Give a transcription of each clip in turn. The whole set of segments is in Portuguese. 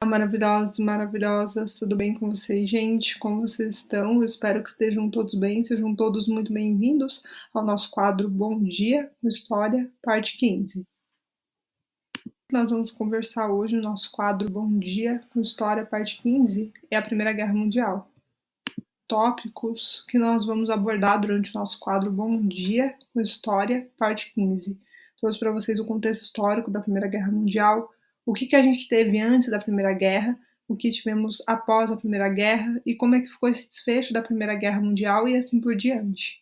Maravilhosos e maravilhosas, tudo bem com vocês, gente? Como vocês estão? Eu espero que estejam todos bem, sejam todos muito bem-vindos ao nosso quadro Bom Dia com História, parte 15. Nós vamos conversar hoje no nosso quadro Bom Dia com História, parte 15, é a Primeira Guerra Mundial. Tópicos que nós vamos abordar durante o nosso quadro Bom Dia com História, parte 15. Trouxe para vocês o contexto histórico da Primeira Guerra Mundial, o que a gente teve antes da Primeira Guerra, o que tivemos após a Primeira Guerra e como é que ficou esse desfecho da Primeira Guerra Mundial e assim por diante.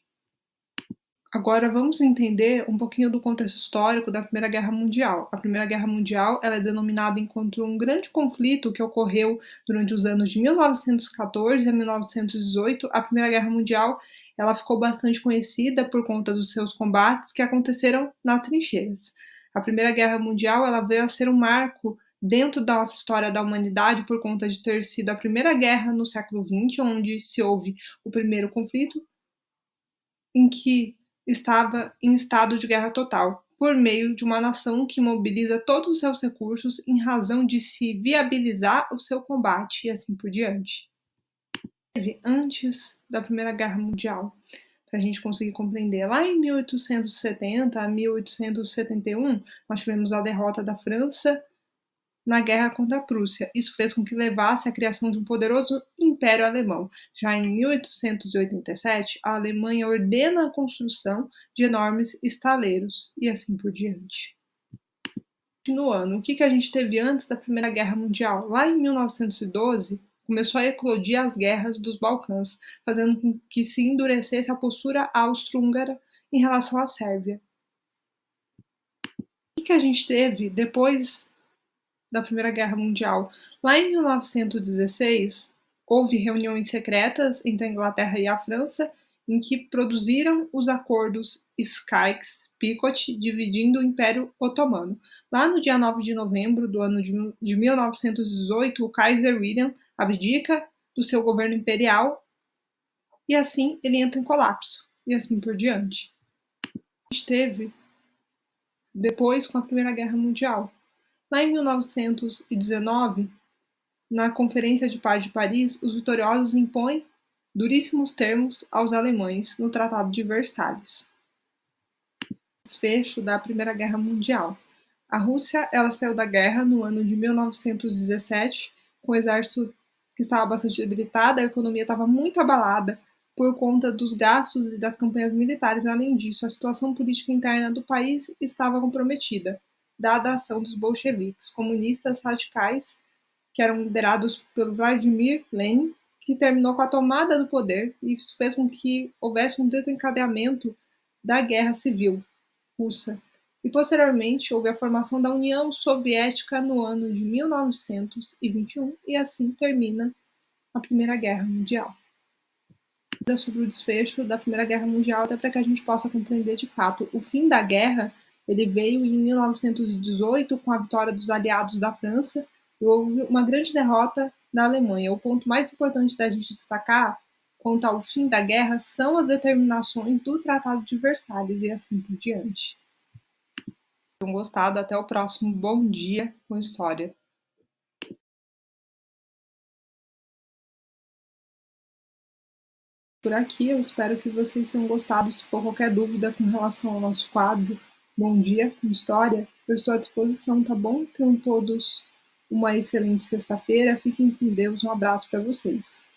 Agora vamos entender um pouquinho do contexto histórico da Primeira Guerra Mundial. A Primeira Guerra Mundial ela é denominada enquanto um grande conflito que ocorreu durante os anos de 1914 a 1918. A Primeira Guerra Mundial ela ficou bastante conhecida por conta dos seus combates que aconteceram nas trincheiras. A Primeira Guerra Mundial ela veio a ser um marco dentro da nossa história da humanidade por conta de ter sido a primeira guerra no século XX, onde se houve o primeiro conflito em que estava em estado de guerra total, por meio de uma nação que mobiliza todos os seus recursos em razão de se viabilizar o seu combate e assim por diante. Antes da Primeira Guerra Mundial, para a gente conseguir compreender, lá em 1870 a 1871, nós tivemos a derrota da França na guerra contra a Prússia. Isso fez com que levasse à criação de um poderoso Império Alemão. Já em 1887, a Alemanha ordena a construção de enormes estaleiros e assim por diante. Continuando, o que a gente teve antes da Primeira Guerra Mundial? Lá em 1912, começou a eclodir as guerras dos Balcãs, fazendo com que se endurecesse a postura austro-húngara em relação à Sérvia. O que a gente teve depois da Primeira Guerra Mundial? Lá em 1916, houve reuniões secretas entre a Inglaterra e a França, em que produziram os acordos Sykes-Picot, dividindo o Império Otomano. Lá no dia 9 de novembro do ano de 1918, o Kaiser William abdica do seu governo imperial e assim ele entra em colapso, e assim por diante. A gente teve depois com a Primeira Guerra Mundial. Lá em 1919, na Conferência de Paz de Paris, os vitoriosos impõem duríssimos termos aos alemães no Tratado de Versalhes. Desfecho da Primeira Guerra Mundial. A Rússia ela saiu da guerra no ano de 1917, com o exército que estava bastante debilitado, a economia estava muito abalada por conta dos gastos e das campanhas militares. Além disso, a situação política interna do país estava comprometida, dada a ação dos bolcheviques, comunistas radicais, que eram liderados pelo Vladimir Lenin, que terminou com a tomada do poder, e isso fez com que houvesse um desencadeamento da Guerra Civil Russa. E posteriormente houve a formação da União Soviética no ano de 1921, e assim termina a Primeira Guerra Mundial. Sobre o desfecho da Primeira Guerra Mundial, até para que a gente possa compreender de fato. O fim da guerra ele veio em 1918 com a vitória dos aliados da França e houve uma grande derrota da Alemanha. O ponto mais importante da gente destacar quanto ao fim da guerra são as determinações do Tratado de Versalhes e assim por diante. Tenham gostado, até o próximo Bom Dia com História. Por aqui, eu espero que vocês tenham gostado. Se for qualquer dúvida com relação ao nosso quadro Bom Dia com História, eu estou à disposição, tá bom? Tenham todos uma excelente sexta-feira. Fiquem com Deus. Um abraço para vocês.